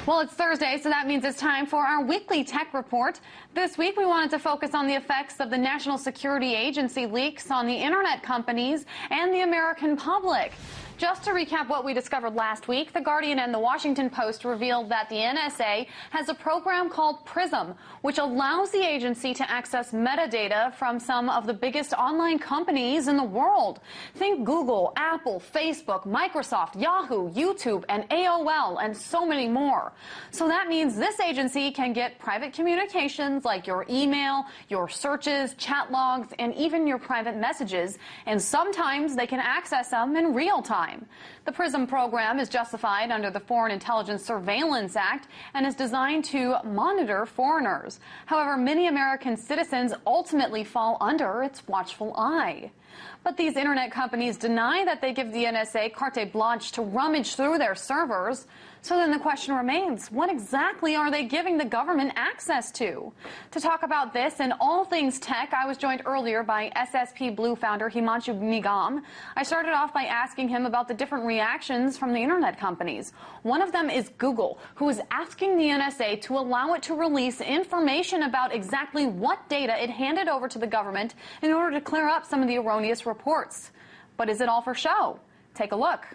Well, it's Thursday, so that means it's time for our weekly tech report. This week, we wanted to focus on the effects of the National Security Agency leaks on the internet companies and the American public. Just to recap what we discovered last week, The Guardian and The Washington Post revealed that the NSA has a program called PRISM, which allows the agency to access metadata from some of the biggest online companies in the world. Think Google, Apple, Facebook, Microsoft, Yahoo, YouTube, and AOL, and so many more. So that means this agency can get private communications like your email, your searches, chat logs, and even your private messages, and sometimes they can access them in real time. The PRISM program is justified under the Foreign Intelligence Surveillance Act and is designed to monitor foreigners. However, many American citizens ultimately fall under its watchful eye. But these internet companies deny that they give the NSA carte blanche to rummage through their servers. So then the question remains, what exactly are they giving the government access to? To talk about this and all things tech, I was joined earlier by SSP Blue founder Himanshu Nigam. I started off by asking him about the different reactions from the internet companies. One of them is Google, who is asking the NSA to allow it to release information about exactly what data it handed over to the government in order to clear up some of the erroneous reports. But is it all for show? Take a look.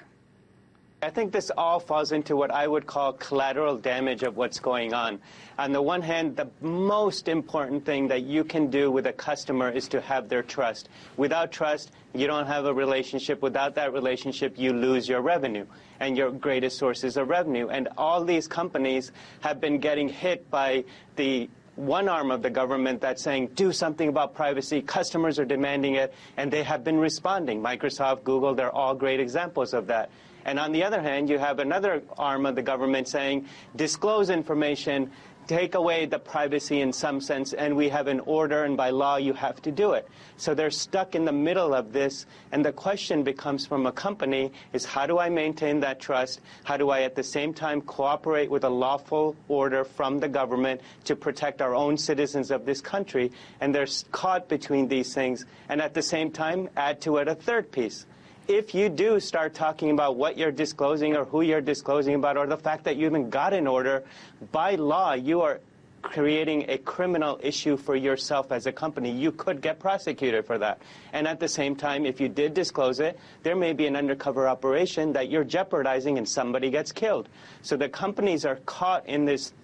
I think this all falls into what I would call collateral damage of what's going on. On the one hand, the most important thing that you can do with a customer is to have their trust. Without trust, you don't have a relationship. Without that relationship, you lose your revenue and your greatest sources of revenue. And all these companies have been getting hit by the one arm of the government that's saying, do something about privacy. Customers are demanding it, and they have been responding. Microsoft, Google, they're all great examples of that. And on the other hand, you have another arm of the government saying, disclose information, take away the privacy in some sense, and we have an order, and by law you have to do it. So they're stuck in the middle of this, and the question becomes from a company is, how do I maintain that trust? How do I at the same time cooperate with a lawful order from the government to protect our own citizens of this country? And they're caught between these things, and at the same time add to it a third piece. If you do start talking about what you're disclosing or who you're disclosing about or the fact that you even got an order, by law you are creating a criminal issue for yourself as a company. You could get prosecuted for that. And at the same time, if you did disclose it, there may be an undercover operation that you're jeopardizing and somebody gets killed. So the companies are caught in this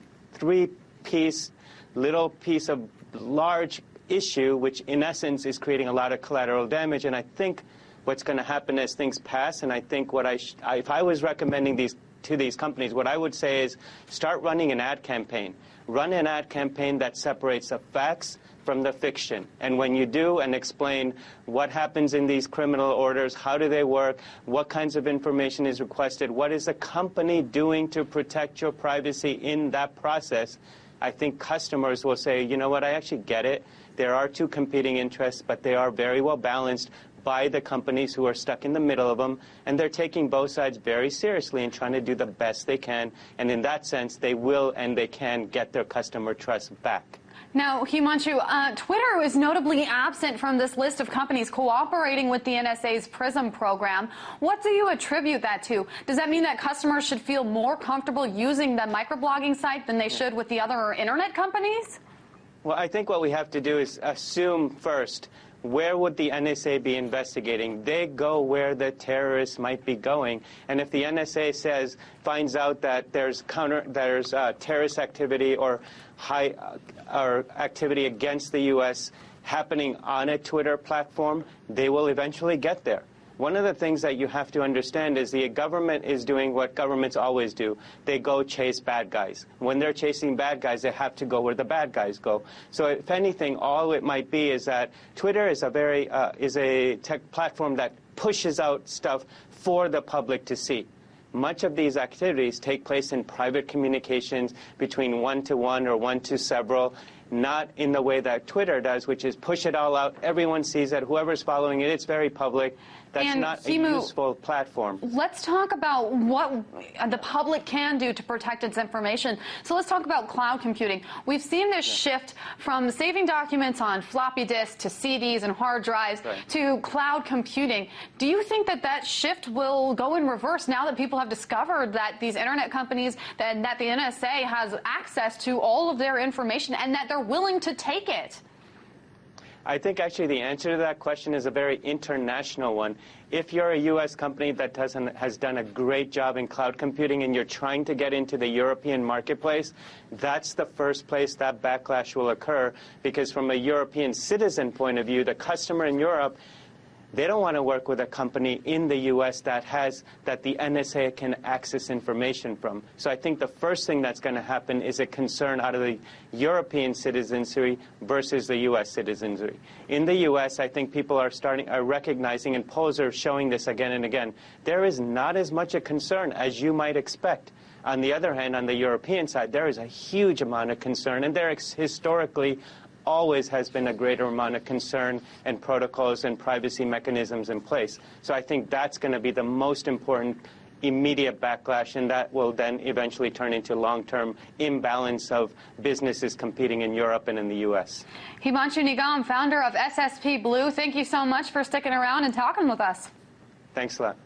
little piece of large issue, which in essence is creating a lot of collateral damage. And I think what's going to happen as things pass, and I think if I was recommending to these companies, what I would say is start running an ad campaign. Run an ad campaign that separates the facts from the fiction. And when you do, and explain what happens in these criminal orders, how do they work, what kinds of information is requested, what is the company doing to protect your privacy in that process, I think customers will say, you know what, I actually get it. There are two competing interests, but they are very well balanced by the companies who are stuck in the middle of them, and they're taking both sides very seriously and trying to do the best they can, and in that sense they will and they can get their customer trust back. Now, Himanshu, Twitter is notably absent from this list of companies cooperating with the NSA's PRISM program. What do you attribute that to? Does that mean that customers should feel more comfortable using the microblogging site than they should with the other internet companies? Well, I think what we have to do is assume first, where would the NSA be investigating? They go where the terrorists might be going. And if the NSA finds out that there's terrorist activity or activity against the U.S. happening on a Twitter platform, they will eventually get there. One of the things that you have to understand is the government is doing what governments always do. They go chase bad guys. When they're chasing bad guys, they have to go where the bad guys go. So if anything, all it might be is that Twitter is a tech platform that pushes out stuff for the public to see. Much of these activities take place in private communications between one-to-one or one-to-several, not in the way that Twitter does, which is push it all out. Everyone sees it. Whoever's following it, it's very public. That's not a useful platform. Let's talk about what the public can do to protect its information. So let's talk about cloud computing. We've seen this shift from saving documents on floppy disks to CDs and hard drives to cloud computing. Do you think that that shift will go in reverse now that people have discovered that these internet companies, that the NSA has access to all of their information and that they're willing to take it? I think actually the answer to that question is a very international one. If you're a U.S. company that has done a great job in cloud computing and you're trying to get into the European marketplace, that's the first place that backlash will occur, because from a European citizen point of view, the customer in Europe, they don't want to work with a company in the U.S. that the NSA can access information from. So I think the first thing that's going to happen is a concern out of the European citizenry versus the U.S. citizenry. In the U.S., I think people are recognizing, and polls are showing this again and again, there is not as much a concern as you might expect. On the other hand, on the European side, there is a huge amount of concern, and there is historically always has been a greater amount of concern and protocols and privacy mechanisms in place. So I think that's going to be the most important immediate backlash, and that will then eventually turn into long-term imbalance of businesses competing in Europe and in the U.S. Himanshu Nigam, founder of SSP Blue, thank you so much for sticking around and talking with us. Thanks a lot.